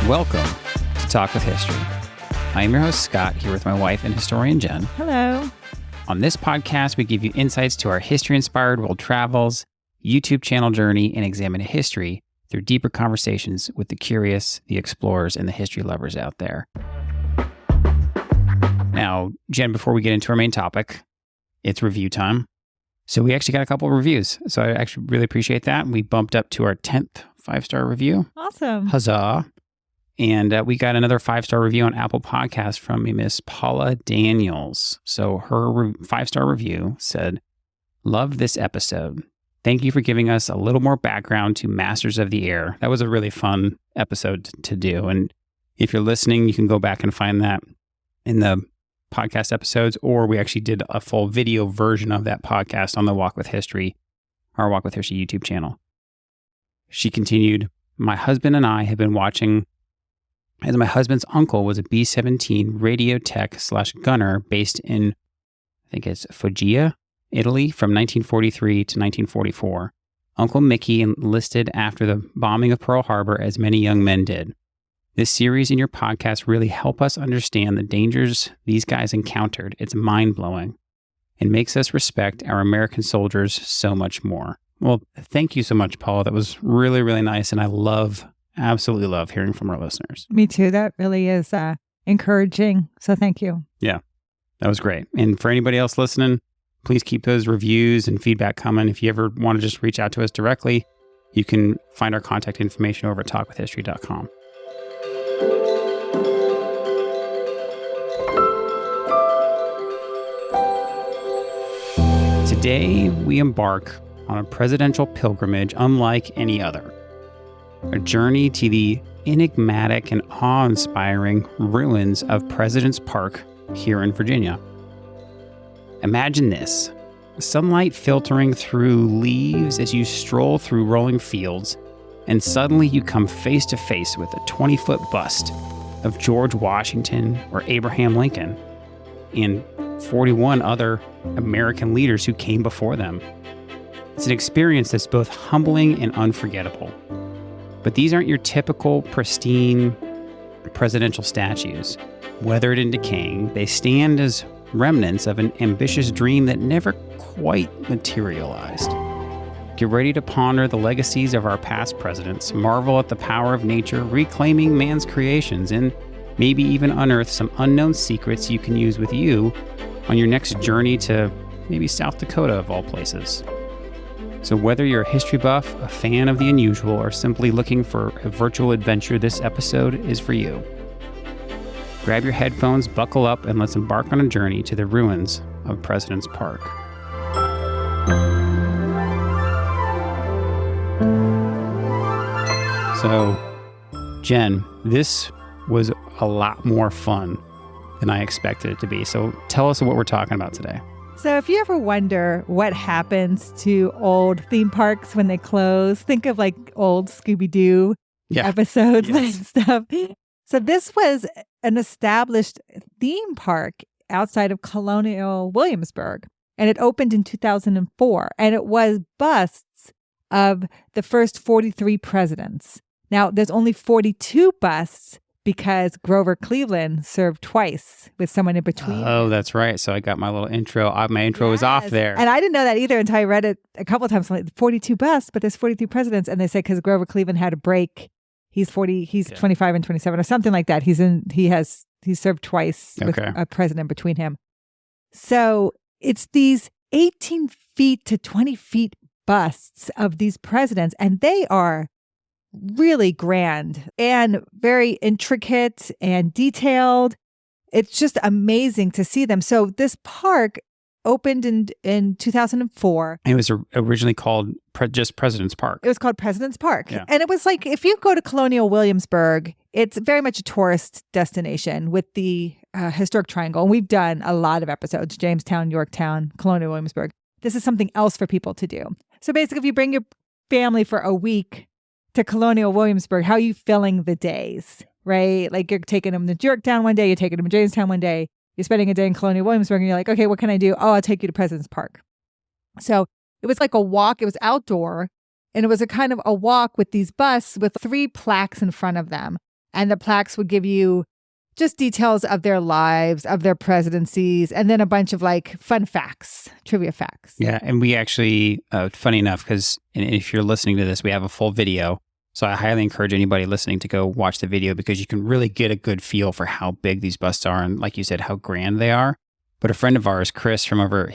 Welcome to Talk with History. I am your host, Scott, here with my wife and historian, Jenn. Hello. On this podcast, we give you insights to our history-inspired world travels, YouTube channel journey, and examine history through deeper conversations with the curious, the explorers, and the history lovers out there. Now, Jenn, before we get into our main topic, it's review time. So we actually got a couple of reviews. So I actually really appreciate that. We bumped up to our 10th 5-star review. Awesome. Huzzah. And we got another 5-star review on Apple Podcasts from a Miss Paula Daniels. So her 5-star review said, "Love this episode. Thank you for giving us a little more background to Masters of the Air." That was a really fun episode to do. And if you're listening, you can go back and find that in the podcast episodes, or we actually did a full video version of that podcast on the Walk with History, our Walk with History YouTube channel. She continued, "My husband and I have been watching as my husband's uncle was a B-17 radio tech/gunner based in, I think it's Foggia, Italy, from 1943 to 1944. Uncle Mickey enlisted after the bombing of Pearl Harbor, as many young men did. This series and your podcast really help us understand the dangers these guys encountered. It's mind-blowing and makes us respect our American soldiers so much more." Well, thank you so much, Paula. That was really, really nice. And I absolutely love hearing from our listeners. Me too. That really is encouraging. So thank you. Yeah, that was great. And for anybody else listening, please keep those reviews and feedback coming. If you ever want to just reach out to us directly, you can find our contact information over at talkwithhistory.com. Today, we embark on a presidential pilgrimage unlike any other. A journey to the enigmatic and awe-inspiring ruins of President's Park here in Virginia. Imagine this: sunlight filtering through leaves as you stroll through rolling fields, and suddenly you come face to face with a 20-foot bust of George Washington or Abraham Lincoln and 41 other American leaders who came before them. It's an experience that's both humbling and unforgettable. But these aren't your typical pristine presidential statues. Weathered and decaying, they stand as remnants of an ambitious dream that never quite materialized. Get ready to ponder the legacies of our past presidents, marvel at the power of nature, reclaiming man's creations, and maybe even unearth some unknown secrets you can use with you on your next journey to maybe South Dakota of all places. So whether you're a history buff, a fan of the unusual, or simply looking for a virtual adventure, this episode is for you. Grab your headphones, buckle up, and let's embark on a journey to the ruins of President's Park. So, Jenn, this was a lot more fun than I expected it to be. So tell us what we're talking about today. So if you ever wonder what happens to old theme parks when they close, think of like old Scooby-Doo episodes and stuff. So this was an established theme park outside of Colonial Williamsburg, and it opened in 2004, and it was busts of the first 43 presidents. Now, there's only 42 busts because Grover Cleveland served twice with someone in between. Oh, that's right. So I got my little intro. My intro was off there. And I didn't know that either until I read it a couple of times. I'm like, 42 busts, but there's 43 presidents. And they say because Grover Cleveland had a break, he's 25 and 27 or something like that. He served twice with a president between him. So it's these 18 feet to 20 feet busts of these presidents, and they are really grand and very intricate and detailed. It's just amazing to see them. So this park opened in 2004. And it was originally called just President's Park. It was called President's Park. Yeah. And it was like, if you go to Colonial Williamsburg, it's very much a tourist destination with the historic triangle. And we've done a lot of episodes: Jamestown, Yorktown, Colonial Williamsburg. This is something else for people to do. So basically, if you bring your family for a week to Colonial Williamsburg, how are you filling the days, right? Like you're taking them to Yorktown one day, you're taking them to Jamestown one day, you're spending a day in Colonial Williamsburg, and you're like, okay, what can I do? Oh, I'll take you to President's Park. So it was like a walk. It was outdoor, and it was a kind of a walk with these busts with 3 plaques in front of them. And the plaques would give you just details of their lives, of their presidencies, and then a bunch of like fun facts, trivia facts. Yeah. And we actually, funny enough, because if you're listening to this, we have a full video. So I highly encourage anybody listening to go watch the video because you can really get a good feel for how big these busts are. And like you said, how grand they are. But a friend of ours, Chris, from over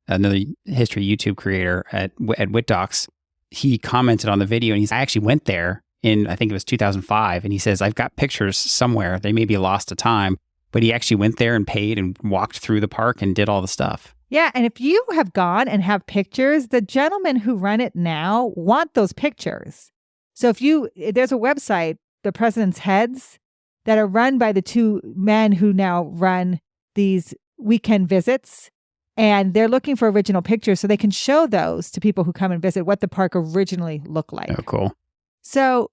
another history YouTube creator at WitDocs, he commented on the video and I actually went there in, I think it was 2005. And he says, I've got pictures somewhere. They may be lost to time, but he actually went there and paid and walked through the park and did all the stuff. Yeah. And if you have gone and have pictures, the gentlemen who run it now want those pictures. So there's a website, the President's Heads, that are run by the two men who now run these weekend visits. And they're looking for original pictures so they can show those to people who come and visit what the park originally looked like. Oh, cool. So,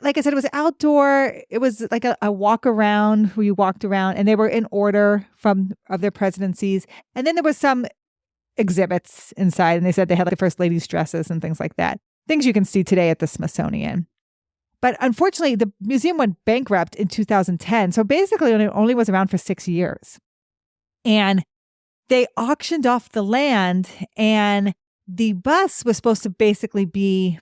like I said, it was outdoor. It was like a walk around where you walked around and they were in order of their presidencies. And then there was some exhibits inside and they said they had like first ladies' dresses and things like that. Things you can see today at the Smithsonian. But unfortunately, the museum went bankrupt in 2010. So basically, it only was around for 6 years. And they auctioned off the land, and the bus was supposed to basically be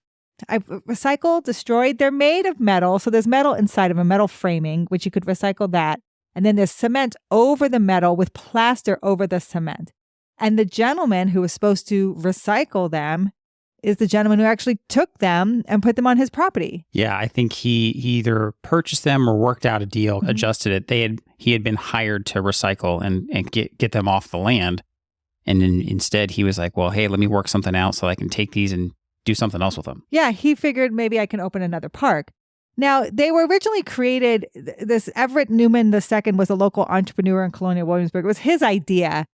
recycled, destroyed. They're made of metal. So there's metal inside of a metal framing, which you could recycle that. And then there's cement over the metal with plaster over the cement. And the gentleman who was supposed to recycle them is the gentleman who actually took them and put them on his property. Yeah, I think he either purchased them or worked out a deal, adjusted it. He had been hired to recycle and get them off the land. And then instead he was like, well, hey, let me work something out so I can take these and do something else with them. Yeah, he figured maybe I can open another park. Now, they were originally created, this Everett Newman II was a local entrepreneur in Colonial Williamsburg. It was his idea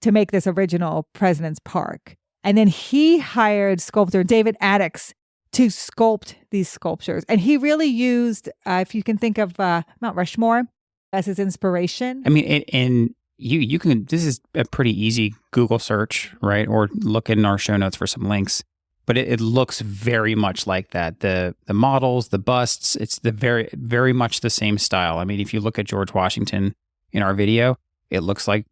to make this original President's Park. And then he hired sculptor David Addix to sculpt these sculptures. And he really used, if you can think of Mount Rushmore as his inspiration. I mean, and you can, this is a pretty easy Google search, right? Or look in our show notes for some links. But it looks very much like that. The models, the busts, it's the very much the same style. I mean, if you look at George Washington in our video, it looks like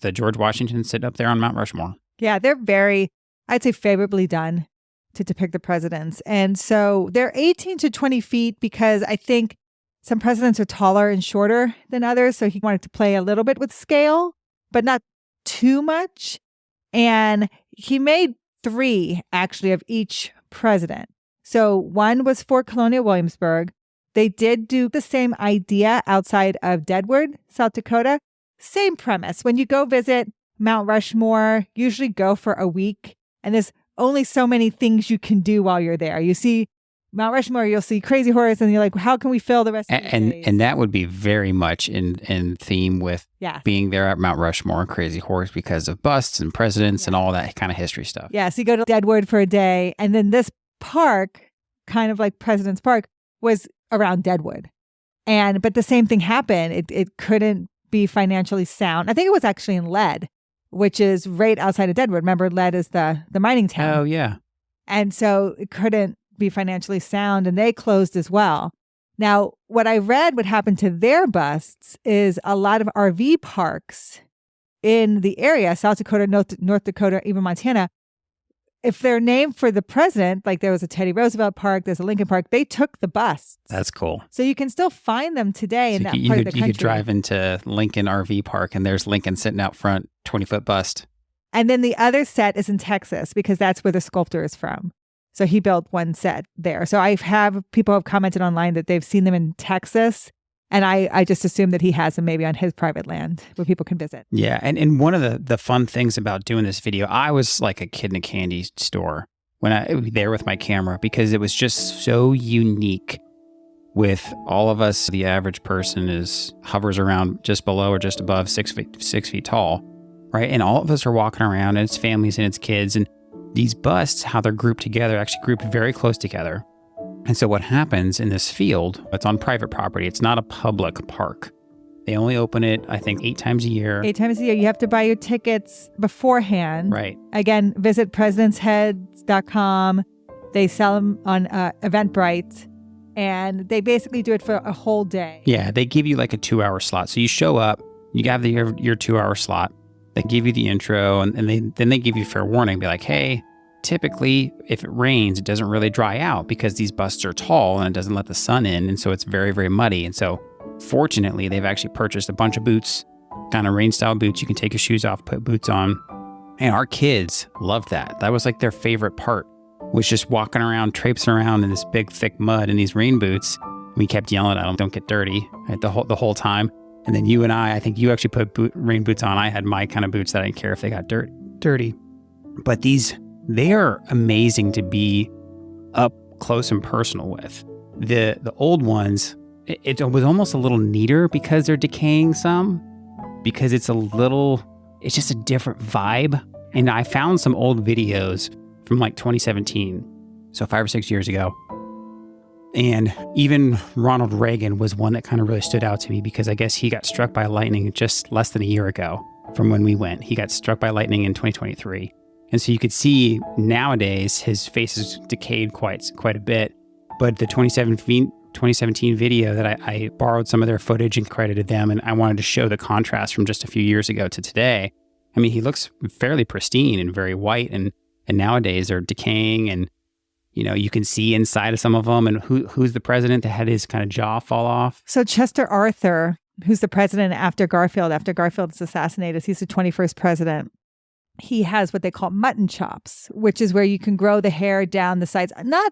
the George Washington sitting up there on Mount Rushmore. Yeah, they're very, I'd say, favorably done to depict the presidents. And so they're 18 to 20 feet because I think some presidents are taller and shorter than others. So he wanted to play a little bit with scale, but not too much. And he made 3 actually of each president. So one was for Colonial Williamsburg. They did do the same idea outside of Deadwood, South Dakota. Same premise. When you go visit Mount Rushmore, usually go for a week, and there's only so many things you can do while you're there. You see Mount Rushmore, you'll see Crazy Horse, and you're like, how can we fill the rest of the days? And that would be very much in theme with being there at Mount Rushmore and Crazy Horse because of busts and presidents and all that kind of history stuff. Yeah, so you go to Deadwood for a day, and then this park, kind of like President's Park, was around Deadwood. But the same thing happened. It couldn't be financially sound. I think it was actually in Lead, which is right outside of Deadwood. Remember, Lead is the mining town. Oh, yeah. And so it couldn't be financially sound, and they closed as well. Now, what I read what happened to their busts is a lot of RV parks in the area, South Dakota, North Dakota, even Montana, if they're named for the president, like there was a Teddy Roosevelt Park, there's a Lincoln Park, they took the busts. That's cool. So you can still find them today in that part of the country. You could drive into Lincoln RV Park and there's Lincoln sitting out front, 20-foot bust. And then the other set is in Texas because that's where the sculptor is from. So he built one set there. So people have commented online that they've seen them in Texas. And I just assume that he has them maybe on his private land where people can visit. Yeah. And one of the fun things about doing this video, I was like a kid in a candy store when I was there with my camera because it was just so unique with all of us. The average person hovers around just below or just above 6 feet tall, right? And all of us are walking around and it's families and it's kids. And these busts, how they're grouped together, actually grouped very close together. And so what happens in this field, it's on private property. It's not a public park. They only open it, I think, 8 times a year. 8 times a year. You have to buy your tickets beforehand. Right. Again, visit presidentsheads.com. They sell them on Eventbrite. And they basically do it for a whole day. Yeah, they give you like a 2-hour slot. So you show up, you have your 2-hour slot. They give you the intro, and then they give you fair warning. Be like, hey, typically if it rains, it doesn't really dry out because these busts are tall and it doesn't let the sun in. And so it's very, very muddy. And so fortunately, they've actually purchased a bunch of boots, kind of rain-style boots. You can take your shoes off, put boots on. And our kids loved that. That was like their favorite part, was just walking around, traipsing around in this big, thick mud in these rain boots. We kept yelling at them, don't get dirty, right, the whole time. And then you and I think you actually put rain boots on. I had my kind of boots that I didn't care if they got dirty. But they are amazing to be up close and personal with. The old ones, it was almost a little neater because they're decaying some, because it's just a different vibe. And I found some old videos from like 2017, so 5 or 6 years ago. And even Ronald Reagan was one that kind of really stood out to me because I guess he got struck by lightning just less than a year ago from when we went. He got struck by lightning in 2023. And so you could see nowadays his face is decayed quite a bit. But the 2017 video that I borrowed some of their footage and credited them, and I wanted to show the contrast from just a few years ago to today. I mean, he looks fairly pristine and very white, and nowadays they're decaying, and you can see inside of some of them. And who's the president that had his kind of jaw fall off? So Chester Arthur, who's the president after Garfield's assassinated, he's the 21st president. He has what they call mutton chops, which is where you can grow the hair down the sides, not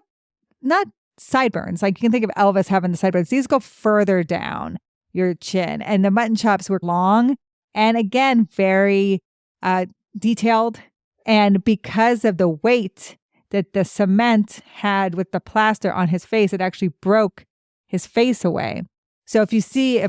sideburns. Like you can think of Elvis having the sideburns. These go further down your chin, and the mutton chops were long and again very detailed. And because of the weight that the cement had with the plaster on his face, it actually broke his face away. So if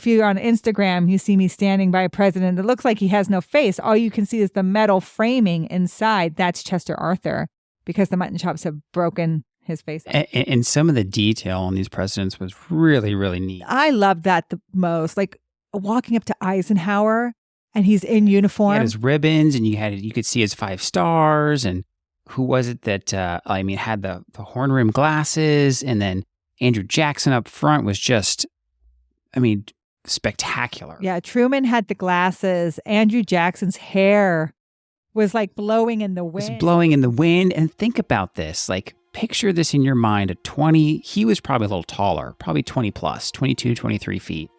you're on Instagram, you see me standing by a president, it looks like he has no face. All you can see is the metal framing inside. That's Chester Arthur, because the mutton chops have broken his face. And some of the detail on these presidents was really, really neat. I loved that the most. Like walking up to Eisenhower and he's in uniform. He had his ribbons, and you could see his 5 stars. And who was it that, had the horn rim glasses, and then Andrew Jackson up front was just, spectacular. Yeah, Truman had the glasses. Andrew Jackson's hair was like blowing in the wind. It was blowing in the wind. And think about this. Like, picture this in your mind at 20. He was probably a little taller, probably 20 plus, 22, 23 feet.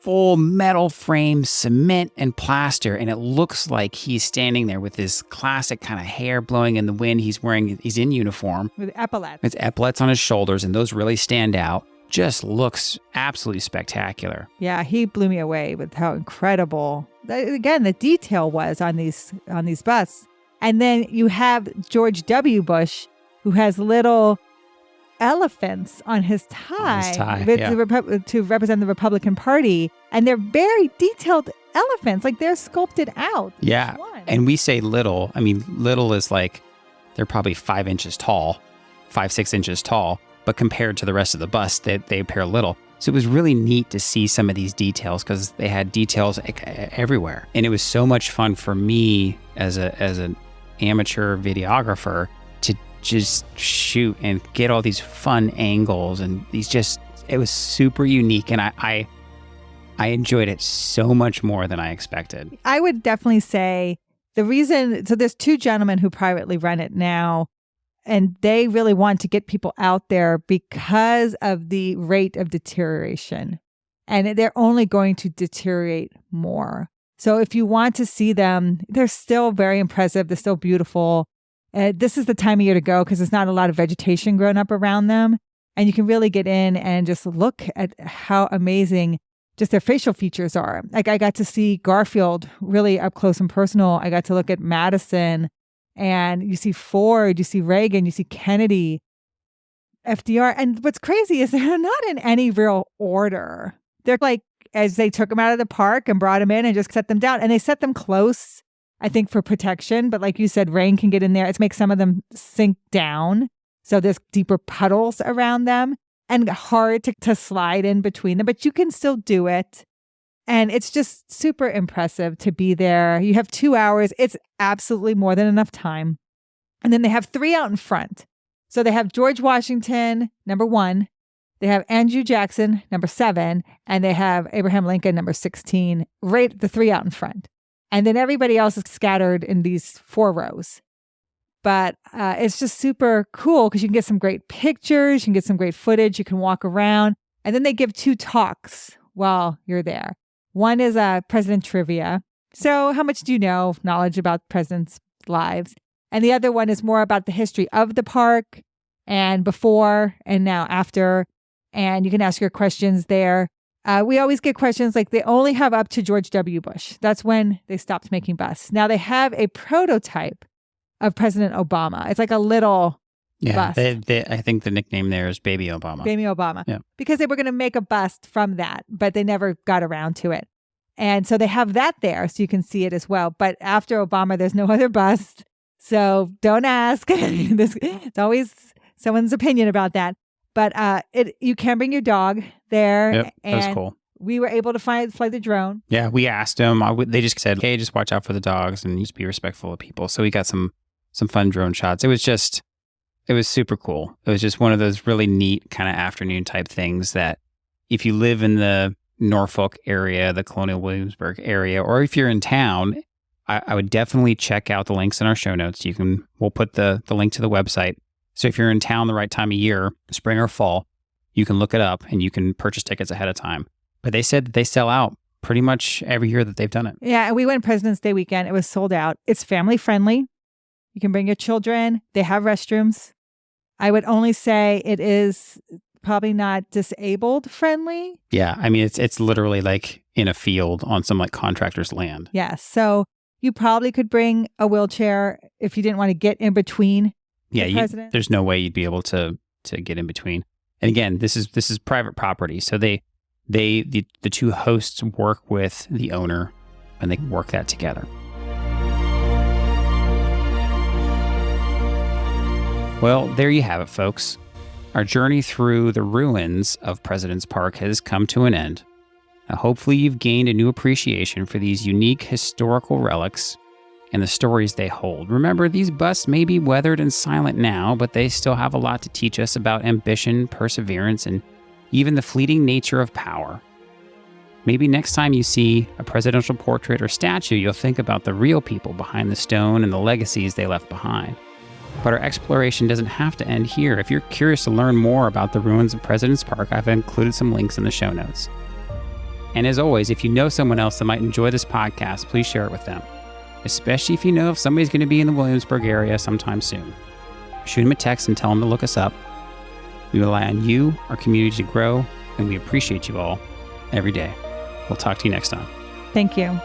Full metal frame, cement and plaster. And it looks like he's standing there with this classic kind of hair blowing in the wind. He's in uniform. With epaulets. It's epaulets on his shoulders, and those really stand out. Just looks absolutely spectacular. Yeah, he blew me away with how incredible, again, the detail was on these busts. And then you have George W. Bush, who has little elephants on his tie, to represent the Republican Party. And they're very detailed elephants, like they're sculpted out. Yeah, and we say little. Little is like they're probably 5 inches tall, 5-6 inches tall. But compared to the rest of the bust, they appear little. So it was really neat to see some of these details because they had details everywhere. And it was so much fun for me as an amateur videographer to just shoot and get all these fun angles. And it was super unique. And I enjoyed it so much more than I expected. I would definitely say so there's 2 gentlemen who privately run it now. And they really want to get people out there because of the rate of deterioration. And they're only going to deteriorate more. So if you want to see them, they're still very impressive. They're still beautiful. This is the time of year to go because there's not a lot of vegetation growing up around them. And you can really get in and just look at how amazing just their facial features are. Like I got to see Garfield really up close and personal. I got to look at Madison. And you see Ford, you see Reagan, you see Kennedy, FDR. And what's crazy is they're not in any real order. They're like, as they took them out of the park and brought them in and just set them down. And they set them close, I think, for protection. But like you said, rain can get in there. It makes some of them sink down. So there's deeper puddles around them and hard to slide in between them. But you can still do it. And it's just super impressive to be there. You have 2 hours. It's absolutely more than enough time. And then they have 3 out in front. So they have George Washington, number 1. They have Andrew Jackson, number 7, and they have Abraham Lincoln, number 16, right, the 3 out in front. And then everybody else is scattered in these 4 rows. But it's just super cool because you can get some great pictures, you can get some great footage, you can walk around. And then they give 2 talks while you're there. One is president trivia. So how much do you know, knowledge about presidents' lives? And the other one is more about the history of the park and before and now after. And you can ask your questions there. We always get questions like they only have up to George W. Bush. That's when they stopped making busts. Now they have a prototype of President Obama. It's like a little bust. I think the nickname there is Baby Obama. Baby Obama. Yeah. Because they were going to make a bust from that, but they never got around to it. And so they have that there so you can see it as well. But after Obama, there's no other bust. So don't ask. It's always someone's opinion about that. But you can bring your dog there. Yep, that was cool. We were able to fly the drone. Yeah, we asked them. They just said, "Hey, just watch out for the dogs and just be respectful of people." So we got some fun drone shots. It was super cool. It was just one of those really neat kind of afternoon type things that if you live in the Norfolk area, the Colonial Williamsburg area, or if you're in town, I would definitely check out the links in our show notes. We'll put the link to the website. So if you're in town the right time of year, spring or fall, you can look it up and you can purchase tickets ahead of time. But they said that they sell out pretty much every year that they've done it. Yeah, we went President's Day weekend. It was sold out. It's family friendly. You can bring your children. They have restrooms. I would only say it is probably not disabled friendly. Yeah, I mean, it's literally like in a field on some like contractor's land. Yes, so you probably could bring a wheelchair if you didn't want to get in between. Yeah, there's no way you'd be able to get in between. And again, this is private property, so the 2 hosts work with the owner, and they work that together. Well, there you have it, folks. Our journey through the ruins of President's Park has come to an end. Now, hopefully you've gained a new appreciation for these unique historical relics and the stories they hold. Remember, these busts may be weathered and silent now, but they still have a lot to teach us about ambition, perseverance, and even the fleeting nature of power. Maybe next time you see a presidential portrait or statue, you'll think about the real people behind the stone and the legacies they left behind. But our exploration doesn't have to end here. If you're curious to learn more about the ruins of President's Park, I've included some links in the show notes. And as always, if you know someone else that might enjoy this podcast, please share it with them, especially if you know if somebody's going to be in the Williamsburg area sometime soon. Shoot them a text and tell them to look us up. We rely on you, our community, to grow, and we appreciate you all every day. We'll talk to you next time. Thank you.